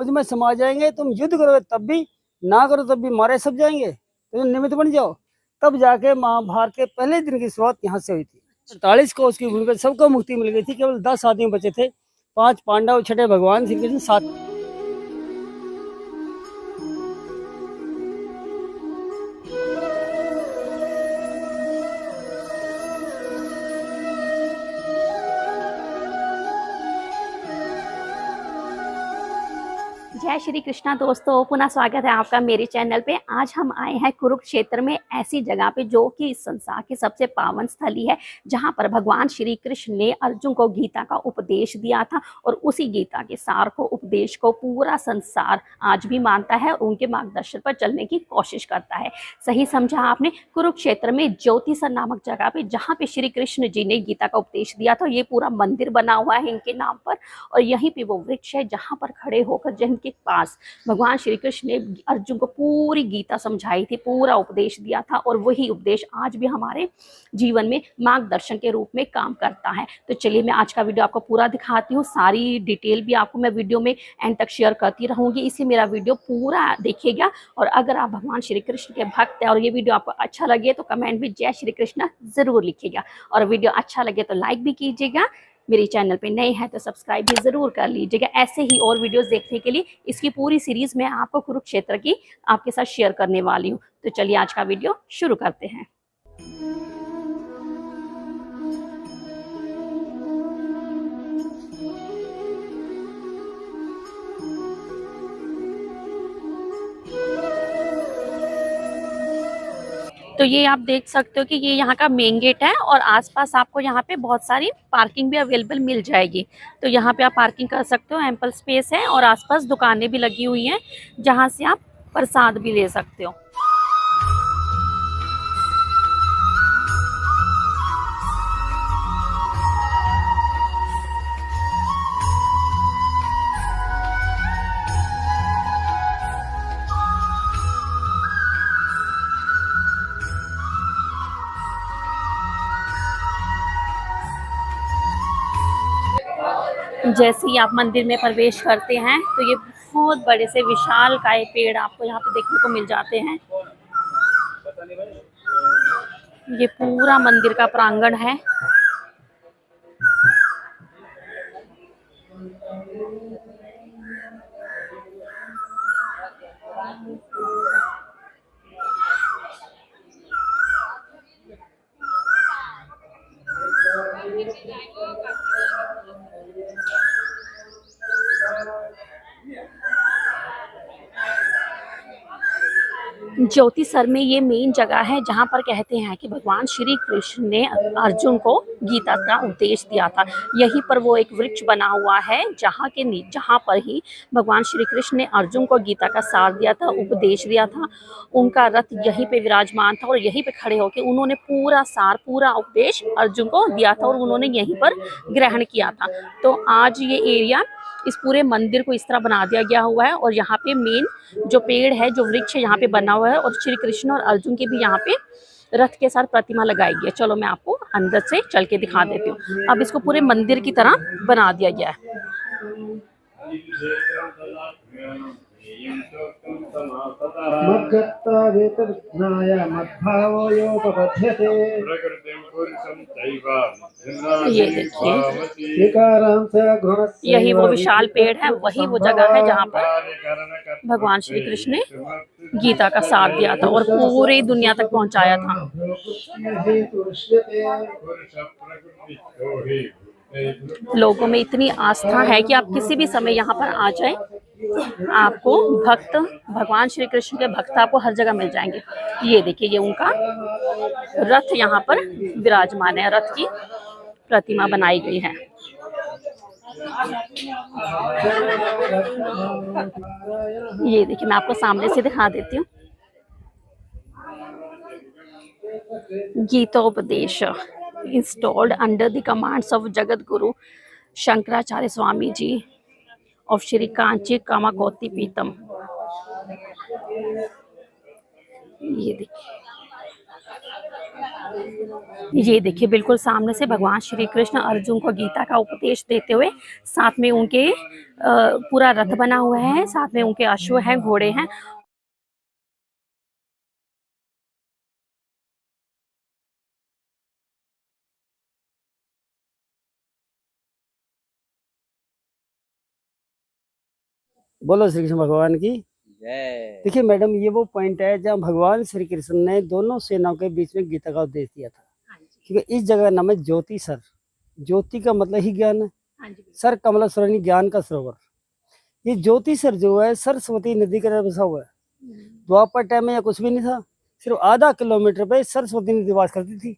मुझ में समा जाएंगे। तुम युद्ध करोगे तब भी, ना करो तब भी मारे सब जाएंगे। तो निमित्त बन जाओ। तब जाके महाभारत के पहले दिन की शुरुआत यहाँ से हुई थी। 48 को उसकी भूमि सबको मुक्ति मिल गई थी। केवल 10 आदमी बचे थे, 5 पांडव, छठे भगवान श्री कृष्ण, 7। जय श्री कृष्णा दोस्तों, पुनः स्वागत है आपका मेरे चैनल पे। आज हम आए हैं कुरुक्षेत्र में, ऐसी जगह पे जो कि इस संसार की सबसे पावन स्थली है, जहां पर भगवान श्री कृष्ण ने अर्जुन को गीता का उपदेश दिया था। और उसी गीता के सार को, उपदेश को पूरा संसार आज भी मानता है और उनके मार्गदर्शन पर चलने की कोशिश करता है। सही समझा आपने। कुरुक्षेत्र में ज्योतिसर नामक जगह पे, जहाँ पे श्री कृष्ण जी ने गीता का उपदेश दिया था, ये पूरा मंदिर बना हुआ है इनके नाम पर। और यहीं पे वो वृक्ष है जहाँ पर खड़े होकर, जिनके पास भगवान श्री कृष्ण ने अर्जुन को पूरी गीता समझाई थी, पूरा उपदेश दिया था। और वही उपदेश आज भी हमारे जीवन में मार्गदर्शन के रूप में काम करता है। तो चलिए मैं आज का वीडियो आपको पूरा दिखाती हूँ। सारी डिटेल भी आपको मैं वीडियो में एंड तक शेयर करती रहूंगी, इसी मेरा वीडियो पूरा देखिएगा। और अगर आप भगवान श्री कृष्ण के भक्त हैं और ये वीडियो आपको अच्छा लगे तो कमेंट में जय श्री कृष्ण जरूर लिखिएगा। और वीडियो अच्छा लगे तो लाइक भी कीजिएगा। मेरे चैनल पे नए हैं तो सब्सक्राइब भी जरूर कर लीजिएगा। ऐसे ही और वीडियोस देखने के लिए इसकी पूरी सीरीज में आपको कुरुक्षेत्र की आपके साथ शेयर करने वाली हूँ। तो चलिए आज का वीडियो शुरू करते हैं। तो ये आप देख सकते हो कि ये यहाँ का मेन गेट है और आसपास आपको यहाँ पे बहुत सारी पार्किंग भी अवेलेबल मिल जाएगी। तो यहाँ पे आप पार्किंग कर सकते हो, एम्पल स्पेस है। और आसपास दुकानें भी लगी हुई हैं जहाँ से आप प्रसाद भी ले सकते हो। जैसे ही आप मंदिर में प्रवेश करते हैं तो ये बहुत बड़े से विशाल काय पेड़ आपको यहाँ पे देखने को मिल जाते हैं। ये पूरा मंदिर का प्रांगण है। ज्योतिसर में ये मेन जगह है जहाँ पर कहते हैं कि भगवान श्री कृष्ण ने अर्जुन को गीता का उपदेश दिया था। यहीं पर वो एक वृक्ष बना हुआ है जहाँ पर ही भगवान श्री कृष्ण ने अर्जुन को गीता का सार दिया था, उपदेश दिया था। उनका रथ यहीं पे विराजमान था और यहीं पे खड़े होकर उन्होंने पूरा सार, पूरा उपदेश अर्जुन को दिया था और उन्होंने यहीं पर ग्रहण किया था। तो आज ये एरिया, इस पूरे मंदिर को इस तरह बना दिया गया हुआ है। और यहाँ पे मेन जो पेड़ है, जो वृक्ष है, यहाँ पे बना हुआ है। और श्री कृष्ण और अर्जुन की भी यहाँ पे रथ के साथ प्रतिमा लगाई गई है। चलो मैं आपको अंदर से चल के दिखा देती हूँ। अब इसको पूरे मंदिर की तरह बना दिया गया है। ये देखिए, यही वो विशाल पेड़ है, वही वो जगह है जहाँ पर भगवान श्री कृष्ण ने गीता का साथ दिया था और पूरी दुनिया तक पहुँचाया था। लोगों में इतनी आस्था है कि आप किसी भी समय यहाँ पर आ जाएं, आपको भक्त, भगवान श्री कृष्ण के भक्त आपको हर जगह मिल जाएंगे। ये देखिए, ये उनका रथ यहाँ पर विराजमान है, रथ की प्रतिमा बनाई गई है। ये देखिए, मैं आपको सामने से दिखा देती हूँ। गीतोपदेश installed under the commands of Jagat Guru Shankaracharya Swami Ji of Shri Kanchi Kamakoti Pitam। ये देखिए, ये देखिए बिल्कुल सामने से भगवान श्री कृष्ण अर्जुन को गीता का उपदेश देते हुए, साथ में उनके पूरा रथ बना हुआ है, साथ में उनके अश्व हैं, घोड़े हैं। बोलो श्री कृष्ण भगवान की। जय। देखिए मैडम, ये वो पॉइंट है जहाँ भगवान श्री कृष्ण ने दोनों सेनाओं के बीच में गीता का उपदेश दिया था। क्योंकि इस जगह का नाम है ज्योति सर। ज्योति का मतलब ही ज्ञान है। सर का मतलब सरणी, ज्ञान का सरोवर। ये ज्योति सर जो है सरस्वती नदी के तरफ बसा हुआ है। द्वापर टाइम में या कुछ भी नहीं था, सिर्फ आधा किलोमीटर पे सरस्वती नदी वास करती थी।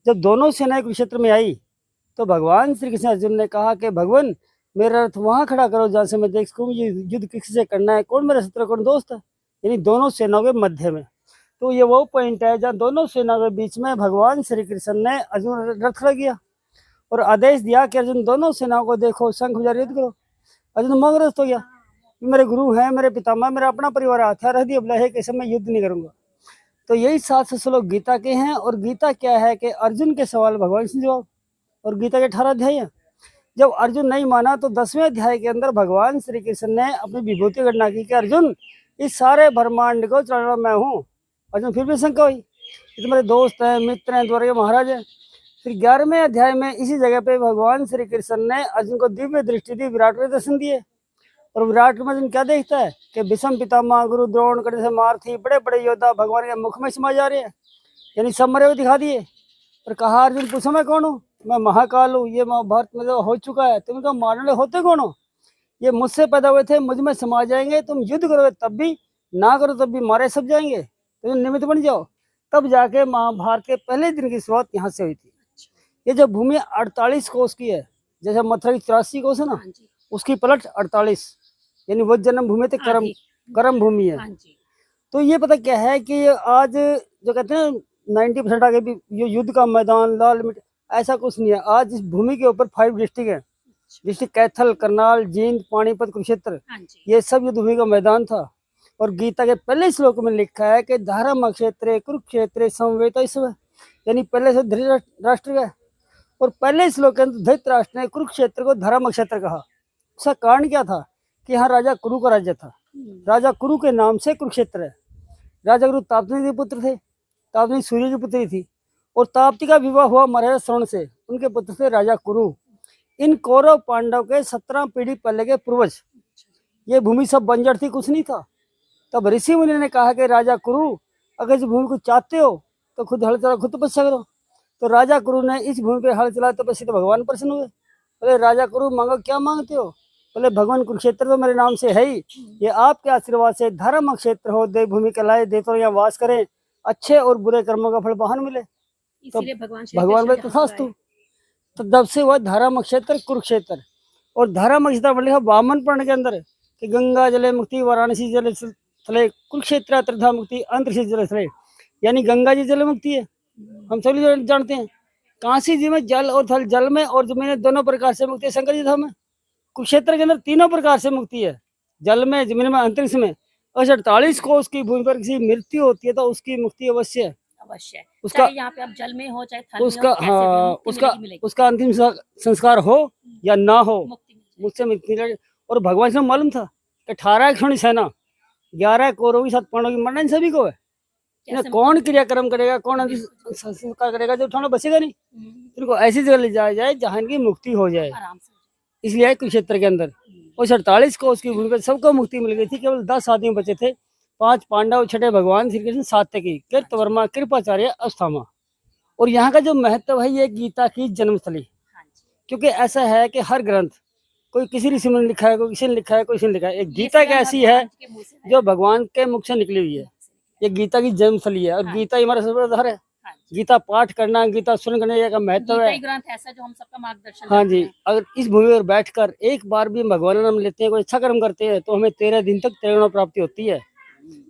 जब दोनों सेनाएं कुरुक्षेत्र में आई तो भगवान श्री कृष्ण अर्जुन ने कहा कि भगवान, मेरा रथ वहां खड़ा करो जहां से मैं देख सकूं ये युद्ध किससे करना है, कौन मेरा शत्रु कौन दोस्त है, यानी दोनों सेनाओं के मध्य में। तो ये वो पॉइंट है जहाँ दोनों सेनाओं के बीच में भगवान श्री कृष्ण ने अर्जुन रथ खड़ा किया और आदेश दिया कि अर्जुन दोनों सेनाओं को देखो, शंख बजा युद्ध करो। अर्जुन मग्नस्त हो गया, मेरे गुरु हैं, मेरे पितामह, मेरा अपना परिवार हथियार रख दिया, बोला है कि मैं युद्ध नहीं करूंगा। तो यही 700 श्लोक गीता के हैं। और गीता क्या है कि अर्जुन के सवाल भगवान से जवाब, और गीता के 18 अध्याय हैं। जब अर्जुन नहीं माना तो 10वें अध्याय के अंदर भगवान श्री कृष्ण ने अपनी विभूति गणना की कि अर्जुन, इस सारे ब्रह्मांड को चलाना मैं हूँ। अर्जुन फिर भी शंका हुई, ये तो मेरे दोस्त हैं, मित्र हैं, द्वारका महाराज हैं। फिर 11वें अध्याय में इसी जगह पे भगवान श्री कृष्ण ने अर्जुन को दिव्य दृष्टि दी, विराट के दर्शन दिए। और विराट में अर्जुन क्या देखता है कि भीष्म पितामह, गुरु द्रोण, कर्ण से मारथी, बड़े बड़े योद्धा भगवान के मुख में समा जा रहे हैं, यानी सब मरे हुए दिखा दिए। और कहा अर्जुन, पूछो मैं कौन हूँ? मैं महाकाल हूँ, ये महाभारत में तो हो चुका है। तुम तो मारने होते कौन हो? ये मुझसे पैदा हुए थे, मुझ में समा जाएंगे। तुम युद्ध करोगे तब भी, ना करो तब भी, मारे सब जाएंगे। तुम निमित्त बन जाओ। तब जाके महाभारत के पहले दिन की शुरुआत यहाँ से हुई थी। ये जो भूमि 48 कोस की है, जैसे मथुरा की 84 कोस है ना, उसकी पलट 48, यानी वो जन्म भूमि थे, कर्म भूमि है। तो ये पता क्या है कि आज जो कहते हैं 90% आगे भी ये युद्ध का मैदान, लाल मिट्टी, ऐसा कुछ नहीं है। आज इस भूमि के ऊपर 5 डिस्ट्रिक्ट है। डिस्ट्रिक्ट कैथल, करनाल, जींद, पानीपत, कुरुक्षेत्र, ये सब युद्ध भूमि का मैदान था। और गीता के पहले श्लोक में लिखा है कि धर्म क्षेत्र कुरुक्षेत्र समवेत, यानी पहले से धृतराष्ट्र है। और पहले श्लोक के अंदर धृतराष्ट्र ने कुरुक्षेत्र को धर्म क्षेत्र कहा। उसका कारण क्या था कि यहाँ राजा कुरु का राज्य था। राजा कुरु के नाम से कुरुक्षेत्र है। राजा गुरु ताप्ती के पुत्र थे, ताप्ती सूर्य की पुत्री थी, और ताप्ती का विवाह हुआ महाराजा श्रवण से, उनके पुत्र थे राजा कुरु। इन कौरव पांडव के 17 पीढ़ी पहले के पूर्वज। ये भूमि सब बंजर थी, कुछ नहीं था। तब ऋषि मुनि ने कहा कि राजा कुरु, अगर इस भूमि को चाहते हो तो खुद हल चला, खुद तपस्या करो। तो राजा कुरु ने इस भूमि पे हल चला, तपस्या तो भगवान प्रसन्न हुए। बोले राजा कुरु, मांगो, क्या मांगते हो? बोले भगवान, कुरुक्षेत्र तो मेरे नाम से है ही, ये आपके आशीर्वाद से धर्म क्षेत्र हो, देव भूमि कहलाए, देवता यहाँ वास करें, अच्छे और बुरे कर्मों का फल वाहन मिले। तो भगवान बोले तथास्तु। तो तब से हुआ धर्म क्षेत्र कुरुक्षेत्र। और धर्म क्षेत्र बोले वामन पुराण के अंदर कि गंगा जले मुक्ति, वाराणसी जल स्थले, कुरुक्षेत्र त्रिधा मुक्ति, अंतरिक्ष जल स्थले, यानी गंगा जी जल मुक्ति है, हम सभी जानते हैं। काशी जी में जल और थल, जल में और जमीन में दोनों प्रकार से मुक्ति है। शंकर जी धाम में कुरुक्षेत्र के अंदर तीनों प्रकार से मुक्ति है, जल में, जमीन में, अंतरिक्ष में। और 48 कोस की भूमि पर किसी मृत्यु होती है तो उसकी मुक्ति अवश्य है। अवश्य उसका यहाँ पे आप जल में हो चाहे थल उसका में हो, हाँ, उसका अंतिम संस्कार हो या ना हो, मुझसे मुक्ति मिले। और भगवान से मालूम था कि 18 खंड सेना, 11 कौरवों की 7 पांडवों की मरना इन सभी को है। कौन क्रियाक्रम करेगा, कौन अंतिम संस्कार करेगा, जो उठाना बचेगा नहीं। इनको ऐसी जगह ले जाया जाए जहाँ इनकी मुक्ति हो जाए, इसलिए कुरुक्षेत्र के अंदर। और 48 को उसकी भूमि पर सबको मुक्ति मिल गई थी। केवल 10 आदमी बचे थे, 5 पांडव, 6 भगवान श्री कृष्ण, सात्यकी, कृतवर्मा, कृपाचार्य, अस्थामा। और यहाँ का जो महत्व है, ये गीता की जन्मस्थली। क्योंकि ऐसा है कि हर ग्रंथ कोई किसी ऋषि ने लिखा है, कोई किसी ने लिखा है, कोई किसी ने लिखा है। एक गीता एक ऐसी है जो भगवान के मुख से निकली हुई है। ये गीता की जन्मस्थली है। और गीता हमारा सर्वोधार है। गीता पाठ करना, गीता सुन करने का महत्व है। ग्रंथ ऐसा जो हम सबका मार्गदर्शन। हाँ जी, अगर इस भूमि पर बैठकर एक बार भी भगवान का नाम लेते हैं, कोई अच्छा कर्म करते हैं, तो हमें 13 दिन तक त्रिगुण प्राप्ति होती है।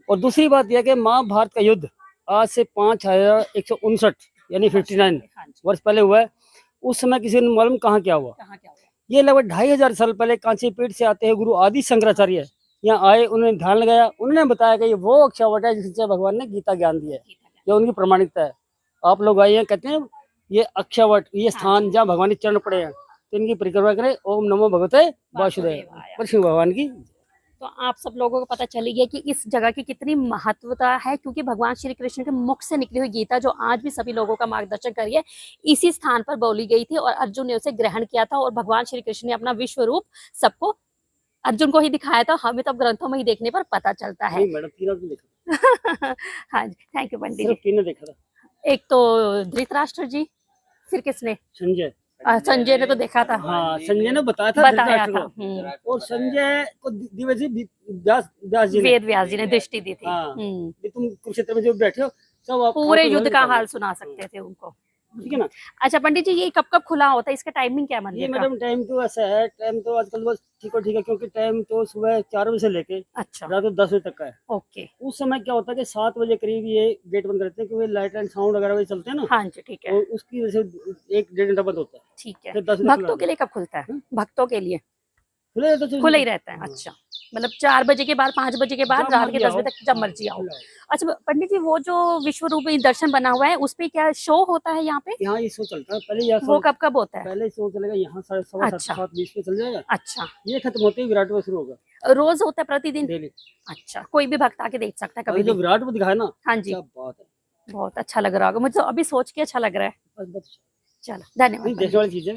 और दूसरी बात यह कि महाभारत का युद्ध आज से 5159 यानी 59 वर्ष पहले हुआ है। उस समय किसी ने मालूम कहाँ क्या हुआ। ये लगभग 2500 साल पहले कांची पीठ से आते हैं गुरु आदि शंकराचार्य यहाँ आए, उन्होंने ध्यान लगाया, उन्होंने बताया कि ये वो अक्षावट है जिससे भगवान ने गीता ज्ञान दिया है, जो उनकी प्रमाणिकता है। आप लोग आइए, कहते हैं ये अक्षयवट, ये स्थान जहाँ भगवान के चरण पड़े हैं, तो इनकी परिक्रमा करें। ओम नमो भगवते वासुदेव, कृष्ण भगवान की। तो आप सब लोगों को पता चली गया कि इस जगह की कितनी महत्वता है, क्योंकि भगवान श्री कृष्ण के मुख से निकली हुई गीता जो आज भी सभी लोगों का मार्गदर्शन कर रही है, इसी स्थान पर बोली गई थी और अर्जुन ने उसे ग्रहण किया था और भगवान श्री कृष्ण ने अपना विश्व रूप सबको अर्जुन को ही दिखाया था। हमें तो अब ग्रंथों में ही देखने पर पता चलता है। नहीं मैडम, तीनों ने देखा। हाँ जी, थैंक यू पंडित सिर्फ जी। 3 ने देखा था। एक तो धृतराष्ट्र जी, फिर किसने? संजय। संजय ने तो देखा था। हाँ, संजय ने बताया था बताया धृतराष्ट्र था। को। और संजय को दिव्य व्यास जी ने, वेद व्यास जी ने दृष्टि दी थी। हाँ, कि तुम कुरुक्षेत्र में जो बैठे हो सब आप पूरे खाते युद्ध हुए का बताओ। हाल सुना सकते थे उनको। ठीक है ना। अच्छा पंडित जी, ये कब कब खुला होता है, इसका टाइमिंग क्या है ये मंदिर का? मैडम टाइम तो ऐसा है, टाइम तो आजकल बस ठीक है, क्योंकि टाइम तो सुबह 4 बजे से लेके अच्छा, रात को 10 बजे तक का है। ओके, उस समय क्या होता है कि 7 बजे करीब ये गेट बंद करते हैं, क्योंकि लाइट एंड साउंड वगैरह चलते हैं ना, हाँ जी, ठीक है, और उसकी वजह से 1-1.5 घंटा बंद होता है। ठीक है। फिर 10 बजे भक्तों के लिए कब खुलता है? भक्तों के लिए खुला रहता है। खुला ही रहता है। अच्छा, मतलब 4 बजे के बाद, 5 बजे के बाद, जब रात के मर्जी 10 बजे आओ, तक जब मर्जी आओ। खुला है। अच्छा पंडित जी, वो जो विश्व रूपी दर्शन बना हुआ है उस पे क्या शो होता है यहाँ पे? यहाँ ये शो चलता है पहले, यहाँ वो कब कब होता है? पहले शो चलेगा यहाँ 7:15 अच्छा। 7:20 पे चल जाएगा। अच्छा, ये खत्म होते ही विराट में शुरू होगा रोज होता है प्रतिदिन? डेली। अच्छा, कोई भी भक्त आके देख सकता है कभी अभी जो भी? विराट में दिखाया ना, हाँ जी, क्या बात है। बहुत अच्छा लग रहा होगा मुझे तो, अभी सोच के अच्छा लग रहा है। बस बस चलो, धन्यवाद नहीं, पंडित देखने वाली चीज है।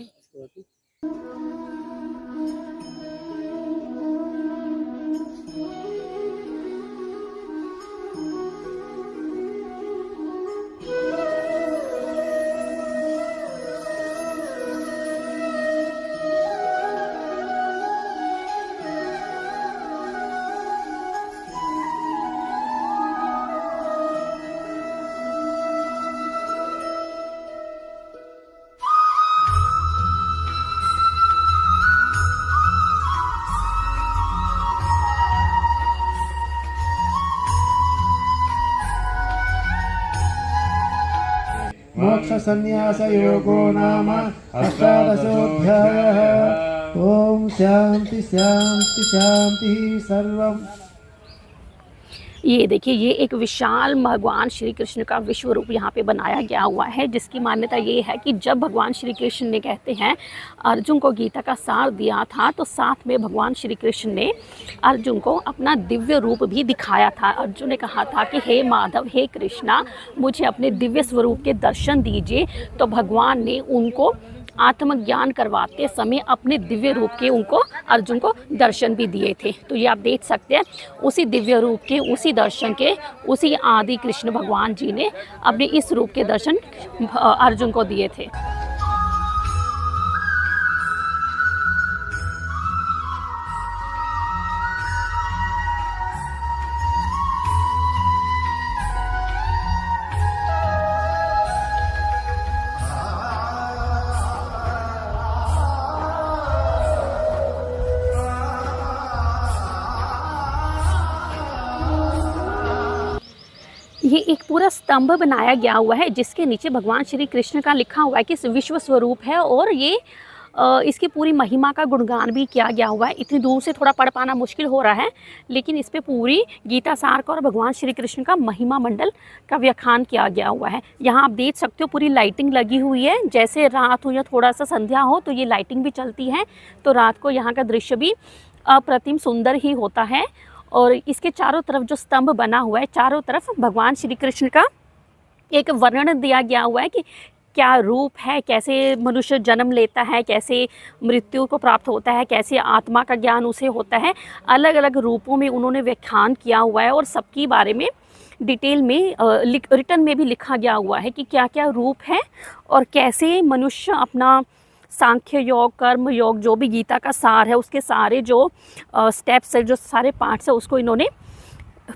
मोक्षसन्न्यासयोगो नाम अष्टादशोऽध्यायः। ॐ शान्ति शान्ति शान्तिः सर्वम्। ये देखिए, ये एक विशाल भगवान श्री कृष्ण का विश्व रूप यहाँ पे बनाया गया हुआ है, जिसकी मान्यता ये है कि जब भगवान श्री कृष्ण ने, कहते हैं, अर्जुन को गीता का सार दिया था, तो साथ में भगवान श्री कृष्ण ने अर्जुन को अपना दिव्य रूप भी दिखाया था। अर्जुन ने कहा था कि हे माधव, हे कृष्णा, मुझे अपने दिव्य स्वरूप के दर्शन दीजिए। तो भगवान ने उनको आत्मज्ञान करवाते समय अपने दिव्य रूप के उनको, अर्जुन को दर्शन भी दिए थे। तो ये आप देख सकते हैं, उसी दिव्य रूप के, उसी दर्शन के, उसी आदि कृष्ण भगवान जी ने अपने इस रूप के दर्शन अर्जुन को दिए थे। ये एक पूरा स्तंभ बनाया गया हुआ है, जिसके नीचे भगवान श्री कृष्ण का लिखा हुआ है कि विश्व स्वरूप है, और ये इसकी पूरी महिमा का गुणगान भी किया गया हुआ है। इतनी दूर से थोड़ा पढ़ पाना मुश्किल हो रहा है, लेकिन इस पे पूरी गीता सार का और भगवान श्री कृष्ण का महिमा मंडल का व्याख्यान किया गया हुआ है। यहाँ आप देख सकते हो पूरी लाइटिंग लगी हुई है, जैसे रात हो या थोड़ा सा संध्या हो तो ये लाइटिंग भी चलती है, तो रात को यहाँ का दृश्य भी अप्रतिम सुंदर ही होता है। और इसके चारों तरफ जो स्तंभ बना हुआ है, चारों तरफ भगवान श्री कृष्ण का एक वर्णन दिया गया हुआ है कि क्या रूप है, कैसे मनुष्य जन्म लेता है, कैसे मृत्यु को प्राप्त होता है, कैसे आत्मा का ज्ञान उसे होता है। अलग अलग रूपों में उन्होंने व्याख्यान किया हुआ है, और सबके बारे में डिटेल में रिटर्न में भी लिखा गया हुआ है कि क्या क्या रूप है और कैसे मनुष्य अपना सांख्य योग, कर्म योग, जो भी गीता का सार है, उसके सारे जो स्टेप्स है, जो सारे पार्ट्स है, उसको इन्होंने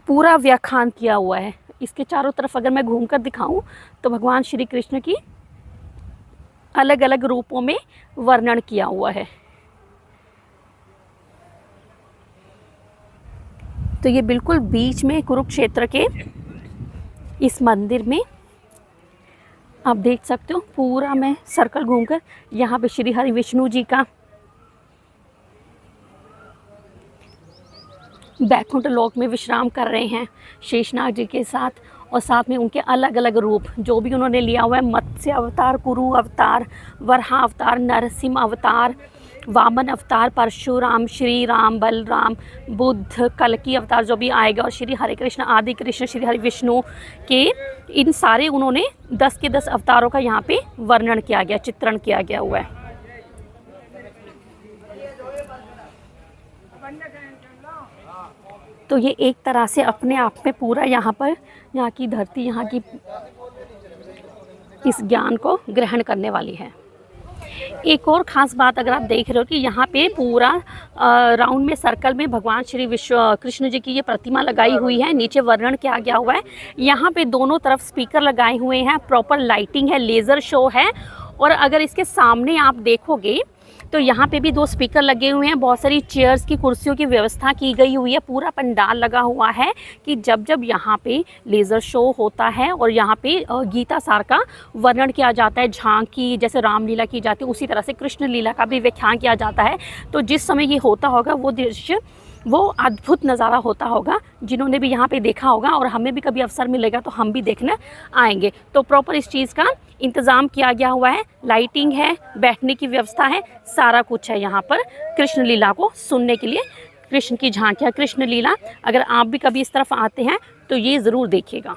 पूरा व्याख्यान किया हुआ है। इसके चारों तरफ अगर मैं घूमकर दिखाऊं तो भगवान श्री कृष्ण की अलग अलग रूपों में वर्णन किया हुआ है। तो ये बिल्कुल बीच में कुरुक्षेत्र के इस मंदिर में आप देख सकते हो, पूरा मैं सर्कल घूमकर यहाँ पे श्री हरि विष्णु जी का बैकुंठ लोक में विश्राम कर रहे हैं शेषनाग जी के साथ, और साथ में उनके अलग अलग रूप जो भी उन्होंने लिया हुआ है, मत्स्य अवतार, कुरु अवतार, वराह अवतार, नरसिंह अवतार, वामन अवतार, परशुराम, श्री राम, बलराम, बुद्ध, कल्कि अवतार जो भी आएगा, और श्री हरे कृष्ण, आदि कृष्ण, श्री हरि विष्णु के इन सारे उन्होंने 10 के 10 अवतारों का यहाँ पे वर्णन किया गया, चित्रण किया गया हुआ है। तो ये एक तरह से अपने आप में पूरा यहाँ पर यहाँ की धरती, यहाँ की इस ज्ञान को ग्रहण करने वाली है। एक और ख़ास बात अगर आप देख रहे हो कि यहाँ पे पूरा राउंड में सर्कल में भगवान श्री कृष्ण जी की ये प्रतिमा लगाई हुई है, नीचे वर्णन किया गया हुआ है। यहाँ पे दोनों तरफ स्पीकर लगाए हुए हैं, प्रॉपर लाइटिंग है, लेज़र शो है। और अगर इसके सामने आप देखोगे तो यहाँ पे भी 2 स्पीकर लगे हुए हैं, बहुत सारी चेयर्स की, कुर्सियों की व्यवस्था की गई हुई है, पूरा पंडाल लगा हुआ है कि जब जब यहाँ पे लेज़र शो होता है और यहाँ पे गीता सार का वर्णन किया जाता है, झांकी जैसे रामलीला की जाती है उसी तरह से कृष्ण लीला का भी व्याख्यान किया जाता है। तो जिस समय ये होता होगा वो दृश्य, वो अद्भुत नज़ारा होता होगा। जिन्होंने भी यहाँ पे देखा होगा और हमें भी कभी अवसर मिलेगा तो हम भी देखने आएंगे। तो प्रॉपर इस चीज़ का इंतज़ाम किया गया हुआ है, लाइटिंग है, बैठने की व्यवस्था है, सारा कुछ है यहाँ पर कृष्ण लीला को सुनने के लिए। कृष्ण की झांकियाँ, कृष्ण लीला, अगर आप भी कभी इस तरफ आते हैं तो ये ज़रूर देखिएगा।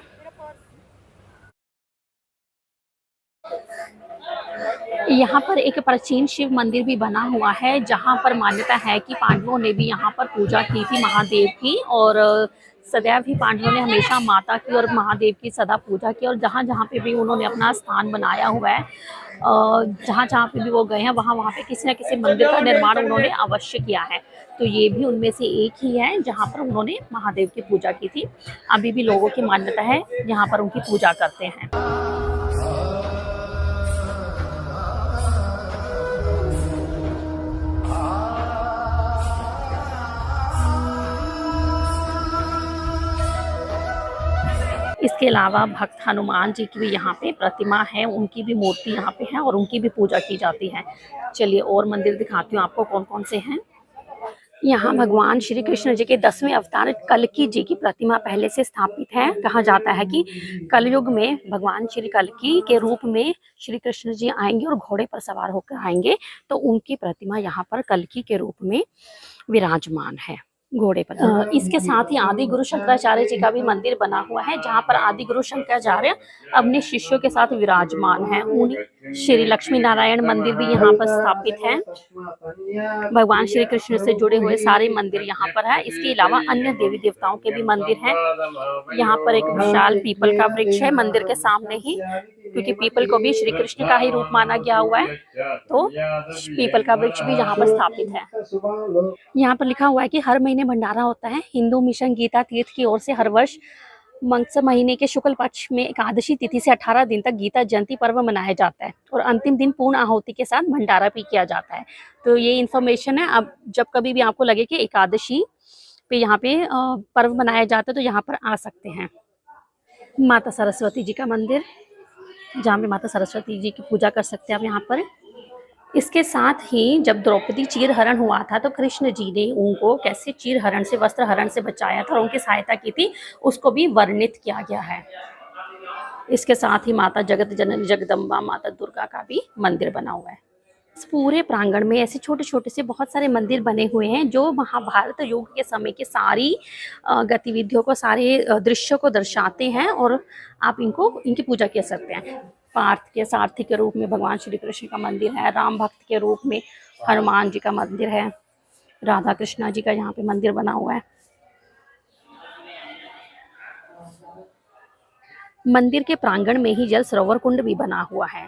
यहाँ पर एक प्राचीन शिव मंदिर भी बना हुआ है, जहाँ पर मान्यता है कि पांडवों ने भी यहाँ पर पूजा की थी महादेव की, और सदैव ही पांडवों ने हमेशा माता की और महादेव की सदा पूजा की। और जहाँ जहाँ पे भी उन्होंने अपना स्थान बनाया हुआ है, जहाँ जहाँ पे भी वो गए हैं, वहाँ वहाँ पे किसी न किसी मंदिर का निर्माण उन्होंने अवश्य किया है। तो ये भी उनमें से एक ही है जहाँ पर उन्होंने महादेव की पूजा की थी। अभी भी लोगों की मान्यता है यहाँ पर उनकी पूजा करते हैं। इसके अलावा भक्त हनुमान जी की भी यहाँ पे प्रतिमा है, उनकी भी मूर्ति यहाँ पे है और उनकी भी पूजा की जाती है। चलिए और मंदिर दिखाती हूँ आपको कौन कौन से हैं। यहाँ भगवान श्री कृष्ण जी के 10वें अवतार कल्कि जी की प्रतिमा पहले से स्थापित है। कहा जाता है कि कलयुग में भगवान श्री कल्कि के रूप में श्री कृष्ण जी आएंगे और घोड़े पर सवार होकर आएंगे, तो उनकी प्रतिमा यहाँ पर कल्कि के रूप में विराजमान है, घोड़े पर। इसके साथ ही आदि गुरु शंकराचार्य जी का भी मंदिर बना हुआ है, जहाँ पर आदि गुरु शंकराचार्य अपने शिष्यों के साथ विराजमान हैं। श्री लक्ष्मी नारायण मंदिर भी यहाँ पर स्थापित है। भगवान श्री कृष्ण से जुड़े हुए सारे मंदिर यहाँ पर है। इसके अलावा अन्य देवी देवताओं के भी मंदिर हैं। यहाँ पर एक विशाल पीपल का वृक्ष है मंदिर के सामने ही, क्योंकि पीपल को भी श्री कृष्ण का ही रूप माना गया हुआ है, तो पीपल का वृक्ष भी यहाँ पर स्थापित है। यहाँ पर लिखा हुआ है कि हर महीने भंडारा होता है। हिंदू मिशन गीता तीर्थ की ओर से हर वर्ष मंगस महीने के शुक्ल पक्ष में एकादशी तिथि से 18 दिन तक गीता जयंती पर्व मनाया जाता है, और अंतिम दिन पूर्ण आहुति के साथ भंडारा भी किया जाता है। तो ये इन्फॉर्मेशन है। अब जब कभी भी आपको लगे कि एकादशी पे यहाँ पे पर्व मनाया जाता है तो यहाँ पर आ सकते हैं। माता सरस्वती जी का मंदिर, जहाँ पे माता सरस्वती जी की पूजा कर सकते हैं आप यहाँ पर। इसके साथ ही जब द्रौपदी चीरहरण हुआ था तो कृष्ण जी ने उनको कैसे चीरहरण से, वस्त्र हरण से बचाया था और उनकी सहायता की थी, उसको भी वर्णित किया गया है। इसके साथ ही माता जगत जननी जगदम्बा माता दुर्गा का भी मंदिर बना हुआ है। इस पूरे प्रांगण में ऐसे छोटे छोटे से बहुत सारे मंदिर बने हुए हैं जो महाभारत युग के समय की सारी गतिविधियों को, सारे दृश्यों को दर्शाते हैं, और आप इनकी पूजा कर सकते हैं। पार्थ के सारथी के रूप में भगवान श्री कृष्ण का मंदिर है, राम भक्त के रूप में हनुमान जी का मंदिर है, राधा कृष्णा जी का यहाँ पे मंदिर बना हुआ है। मंदिर के प्रांगण में ही जल सरोवर कुंड भी बना हुआ है।